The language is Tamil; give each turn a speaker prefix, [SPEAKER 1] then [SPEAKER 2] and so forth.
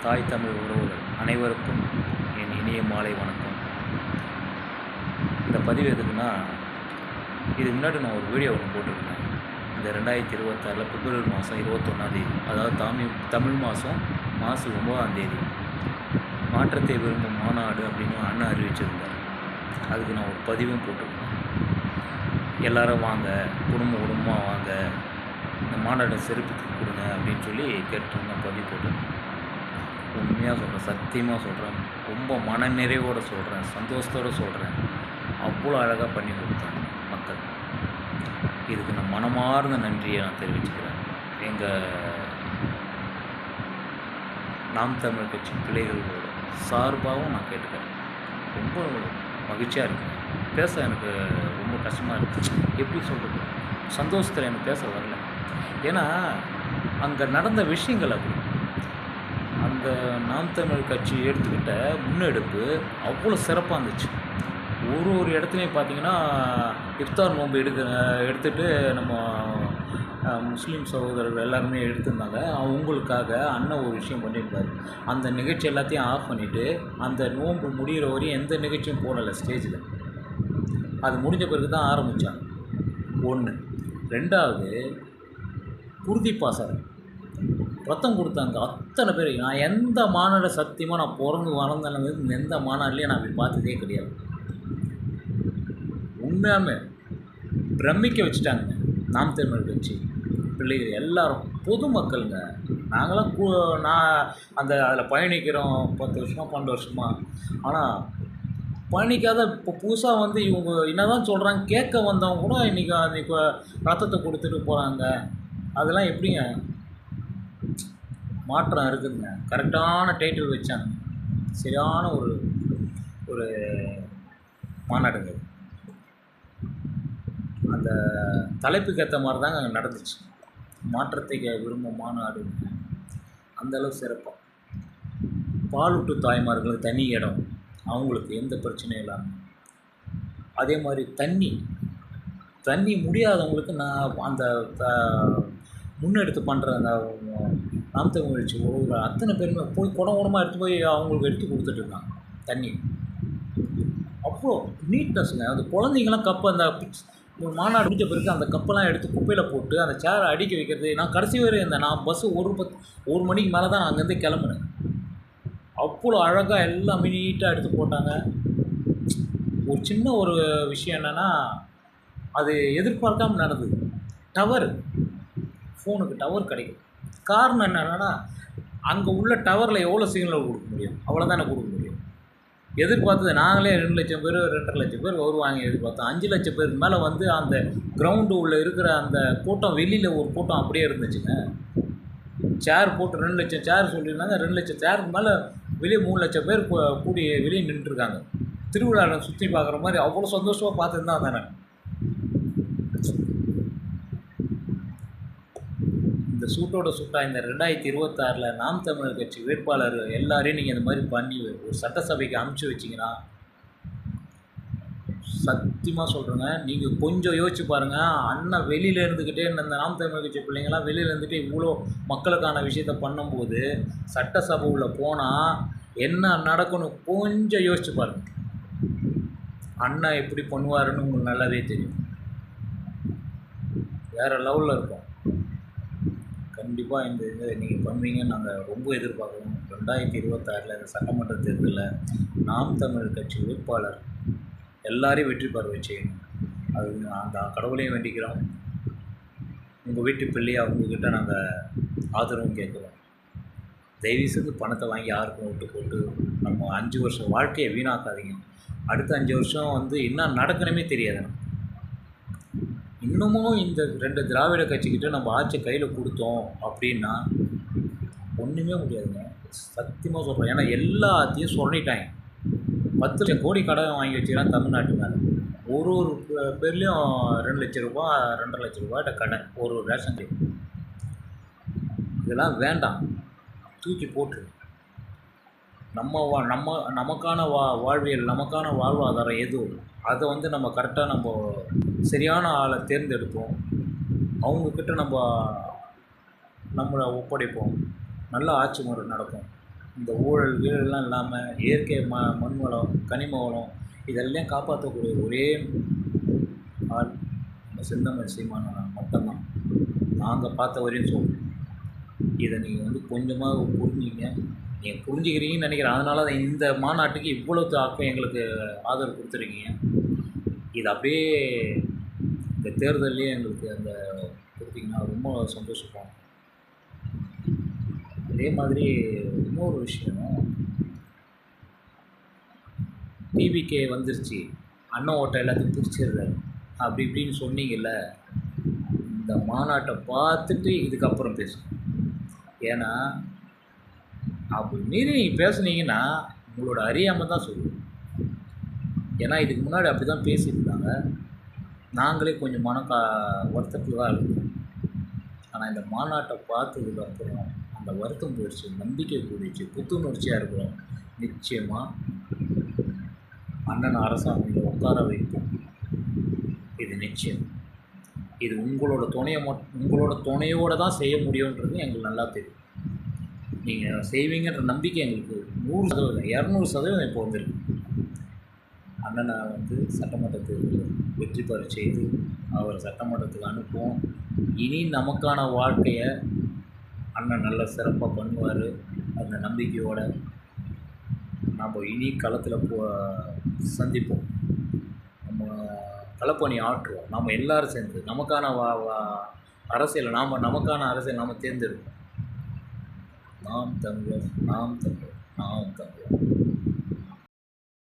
[SPEAKER 1] தாய் தமிழ் உறவுகள் அனைவருக்கும் என் இனிய மாலை வணக்கம். இந்த பதிவு எதுக்குன்னா, இதுக்கு முன்னாடி நான் ஒரு வீடியோ ஒன்று போட்டிருக்கேன். இந்த 2026 பிப்ரவரி மாதம் 21 அதாவது தமிழ் மாதம் 9 மாற்றத்தை விரும்பும் மாநாடு அப்படின்னு அண்ணன் அறிவிச்சிருந்தார். அதுக்கு நான் ஒரு பதிவும் போட்டிருக்கேன். எல்லோரும் வாங்க, குடும்பமாக வாங்க, இந்த மாநாட்டை சிறப்பித்து கொடுங்க அப்படின்னு சொல்லி கேட்டுருந்தேன். பதிவு போட்டிருக்கேன். உண்மையாக சொல்கிறேன், சத்தியமாக சொல்கிறேன், ரொம்ப மனநிறைவோடு சொல்கிறேன், சந்தோஷத்தோடு சொல்கிறேன். அவ்வளோ அழகாக பண்ணி கொடுத்தாங்க மக்கள். இதுக்கு நான் மனமார்ந்த நன்றியை நான் தெரிவிச்சுக்கிறேன். எங்கள் நாம் தமிழ் கட்சி பிள்ளைகளோட சார்பாகவும் நான் கேட்டுக்கிறேன். ரொம்ப மகிழ்ச்சியாக இருக்குது. பேச எனக்கு ரொம்ப கஷ்டமாக இருக்குது. எப்படி சொல்கிறது, சந்தோஷத்தில் எனக்கு பேச வரல. ஏன்னா அங்கே நடந்த விஷயங்கள் அப்படி. அந்த நாம் தமிழ் கட்சி எடுத்துக்கிட்ட முன்னெடுப்பு அவ்வளோ சிறப்பாக இருந்துச்சு. ஒரு இடத்துலையும் பார்த்திங்கன்னா இஃப்தார் நோன்பு எடுத்துகிட்டு நம்ம முஸ்லீம் சகோதரர்கள் எல்லாருமே எடுத்திருந்தாங்க. அவங்களுக்காக அண்ணன் ஒரு விஷயம் பண்ணியிருந்தார். அந்த நிகழ்ச்சி எல்லாத்தையும் ஆஃப் பண்ணிவிட்டு அந்த நோன்பு முடிகிற வரையும் எந்த நிகழ்ச்சியும் போடலை ஸ்டேஜில். அது முடிஞ்ச பிறகு தான் ஆரம்பித்தாங்க. 1. 2வது, குருதி பாசனம் ரத்தம் கொடுத்தாங்க அத்தனை பேர். நான் எந்த மாநாடு சத்தியமாக நான் பிறந்து வளர்ந்தது எந்த மாநாடுலேயும் நான் அப்படி பார்த்ததே கிடையாது. உண்மையாமே பிரமிக்க வச்சுட்டாங்க நாம் தமிழ் கட்சி பிள்ளைகள் எல்லாரும், பொதுமக்கள்ங்க. நாங்களாம் அதில் பயணிக்கிறோம் 10 வருஷமாக 12 வருஷமாக. ஆனால் பயணிக்காத இப்போ புதுசாக வந்து இவங்க என்ன தான் சொல்கிறாங்க, கேட்க வந்தவங்க கூட இன்றைக்கி ரத்தத்தை கொடுத்துட்டு போகிறாங்க. அதெல்லாம் எப்படிங்க மாற்றம் இருக்குதுங்க. கரெக்டான டைட்டில் வச்சாங்க. சரியான ஒரு மாநாடுங்க. அந்த தலைப்புக்கு ஏற்ற மாதிரி தாங்க அங்கே நடந்துச்சு. மாற்றத்தை விரும்பும் மாநாடு அந்தளவு சிறப்பாக. பாலூட்டு தாய்மார்களுக்கு தனி இடம், அவங்களுக்கு எந்த பிரச்சனையும் இல்லாமல். அதே மாதிரி தண்ணி முடியாதவங்களுக்கு நான் அந்த முன்னெடுத்து பண்ணுற அந்த நாம் தமிழ் கட்சி ஒரு அத்தனை பேருமே போய் குடமாக எடுத்து போய் அவங்களுக்கு எடுத்து கொடுத்துட்ருக்காங்க தண்ணி. அவ்வளோ நீட்னஸ்ங்க. அந்த குழந்தைங்களாம் கப்பு அந்த ஒரு மாநாடு முடிஞ்ச பிறகு அந்த கப்பெல்லாம் எடுத்து குப்பையில் போட்டு அந்த சேரை அடுக்கி வைக்கிறது. நான் கடைசி வரை இருந்தேன். நான் பஸ்ஸு 1 மணிக்கு மேலே தான் அங்கேருந்து கிளம்புனேன். அவ்வளோ அழகாக எல்லாமே நீட்டாக எடுத்து போட்டாங்க. ஒரு சின்ன ஒரு விஷயம் என்னென்னா, அது எதிர்பார்க்காம நடந்தது. ஃபோனுக்கு டவர் கிடைக்கும். காரணம் என்னென்னா, அங்கே உள்ள டவரில் எவ்வளோ சிக்னல் கொடுக்க முடியும், அவ்வளோதானே கொடுக்க முடியும். எதிர்பார்த்தது நாங்களே 2 லட்சம் பேர் 2.5 லட்சம் பேர் வருவாங்க எதிர்பார்த்தோம். 5 லட்சம் பேருக்கு மேலே வந்து அந்த கிரவுண்டு உள்ளே இருக்கிற அந்த கூட்டம், வெளியில் ஒரு கூட்டம் அப்படியே இருந்துச்சுங்க. சேர் போட்டு 2 லட்சம் சேர் சொல்லியிருந்தாங்க. 2 லட்சம் சேருக்கு மேலே வெளியே 3 லட்சம் பேர் கூடி வெளியே நின்றுருக்காங்க. திருவிழாவை சுற்றி பார்க்குற மாதிரி அவ்வளோ சந்தோஷமாக பார்த்துட்டு தான் தானே. இந்த சூட்டாக இந்த 2026 நாம் தமிழர் கட்சி வேட்பாளர் எல்லாரையும் நீங்கள் இந்த மாதிரி பண்ணி ஒரு சட்டசபைக்கு அனுப்பிச்சி வச்சிங்கன்னா, சத்தியமாக சொல்கிறேங்க, நீங்கள் கொஞ்சம் யோசிச்சு பாருங்கள். அண்ணன் வெளியில் இருந்துக்கிட்டே இந்த நாம் தமிழர் கட்சி பிள்ளைங்களாம் வெளியில் இருந்துகிட்டு இவ்வளோ மக்களுக்கான விஷயத்தை பண்ணும்போது சட்டசபை உள்ள போனால் என்ன நடக்கணும் கொஞ்சம் யோசிச்சு பாருங்கள். அண்ணன் எப்படி பண்ணுவாருன்னு உங்களுக்கு நல்லாவே தெரியும். வேறு லெவலில் இருக்கும். கண்டிப்பாக இந்த இதை நீங்கள் பண்ணுவீங்கன்னு நாங்கள் ரொம்ப எதிர்பார்க்குறோம். 2026 இந்த சட்டமன்ற தேர்தலில் நாம் தமிழ் கட்சி வேட்பாளர் எல்லாரையும் வெற்றி பெற வச்சுக்கணும். அது அந்த கடவுளையும் வேண்டிக்கிறோம். உங்கள் வீட்டு பிள்ளையாக அவங்கக்கிட்ட நாங்கள் ஆதரவும் கேட்குறோம். தயவுசெய்து பணத்தை வாங்கி யாருக்கும் விட்டு போட்டு நம்ம 5 வருஷம் வாழ்க்கையை வீணாக்காதீங்க. அடுத்த 5 வருஷம் வந்து என்ன நடக்கணுமே தெரியாது. இன்னமும் இந்த 2 திராவிட கட்சிக்கிட்ட நம்ம ஆட்சி கையில் கொடுத்தோம் அப்படின்னா ஒன்றுமே முடியாதுங்க. சத்தியமாக சொல்கிறேன். ஏன்னா எல்லாத்தையும் சொல்லிட்டாங்க. 10 லட்சம் கோடி கடன் வாங்கி வச்சுக்கிறான் தமிழ்நாட்டு மேலே. ஒரு பேர்லேயும் 2 லட்சம் ரூபா 2.5 லட்ச ரூபாய்ட்ட கடன் ஒரு ரேஷன் கார்டு. இதெல்லாம் வேண்டாம், தூக்கி போட்டு நமக்கான வாழ்வியல், நமக்கான வாழ்வாதாரம் எது அதை வந்து நம்ம கரெக்டாக நம்ம சரியான ஆளை தேர்ந்தெடுப்போம். அவங்கக்கிட்ட நம்மளை ஒப்படைப்போம். நல்ல ஆட்சி முறை நடக்கும். இந்த ஊழல் கீழல்லாம் இல்லாமல் இயற்கை மண் வளம், கனிம வளம் இதெல்லாம் காப்பாற்றக்கூடிய ஒரே ஆள் நம்ம செந்தமிழ் சீமான் மட்டும்தான். நாங்கள் பார்த்த வரையும் சொல்கிறோம். இதை நீங்கள் வந்து கொஞ்சமாக புரிஞ்சுங்க. நீங்கள் புரிஞ்சுக்கிறீங்கன்னு நினைக்கிறேன். அதனால தான் இந்த மாநாட்டுக்கு இவ்வளோ தாக்கம் எங்களுக்கு ஆதரவு கொடுத்துருக்கீங்க. இது அப்படியே இந்த தேர்தல்லையே எங்களுக்கு அந்த கொடுத்தீங்கன்னா ரொம்ப சந்தோஷப்படுவோம். அதே மாதிரி இன்னொரு விஷயம், டிவிகே வந்துருச்சு, அண்ணன் ஓட்டை எல்லாத்தையும் பிரிச்சிடுறாரு அப்படி இப்படின்னு சொன்னீங்கல்ல, இந்த மாநாட்டை பார்த்துட்டு இதுக்கப்புறம் பேசுங்க. ஏன்னா அப்படி மீறி நீங்கள் பேசுனீங்கன்னா உங்களோட அறியாமல் தான் சொல்லுவோம். ஏன்னா இதுக்கு முன்னாடி அப்படி தான் பேசியிருந்தாங்க. நாங்களே கொஞ்சம் வருத்தத்தில் தான் இருக்கோம். ஆனால் இந்த மாநாட்டை பார்த்ததுக்கப்புறம் அந்த வருத்தம் போயிடுச்சு, நம்பிக்கை கூடிடுச்சு, புத்துணர்ச்சியாக இருக்கிறோம். நிச்சயமாக அண்ணன் அரசாங்கத்தில் உட்கார வைப்போம். இது நிச்சயம். இது உங்களோட துணையோடு தான் செய்ய முடியுன்றது எங்களுக்கு நல்லா தெரியும். நீங்கள் செய்வீங்கன்ற நம்பிக்கை எங்களுக்கு 100%, 200% இப்போ வந்துருக்கு. அண்ணனை வந்து சட்டமன்றத்துக்கு வெற்றி பெற செய்து அவரை சட்டமன்றத்துக்கு அனுப்புவோம். இனி நமக்கான வாழ்க்கையை அண்ணன் நல்ல சிறப்பாக பண்ணுவார். அந்த நம்பிக்கையோடு நம்ம இனி களத்தில் சந்திப்போம். நம்ம களப்பணி ஆற்றுவோம். நம்ம எல்லோரும் சேர்ந்து நமக்கான அரசியல் நமக்கான அரசியல் நாம் தேர்ந்தெடுப்போம். நாம் தமிழர், நாம் தமிழர், நாம் தமிழர்.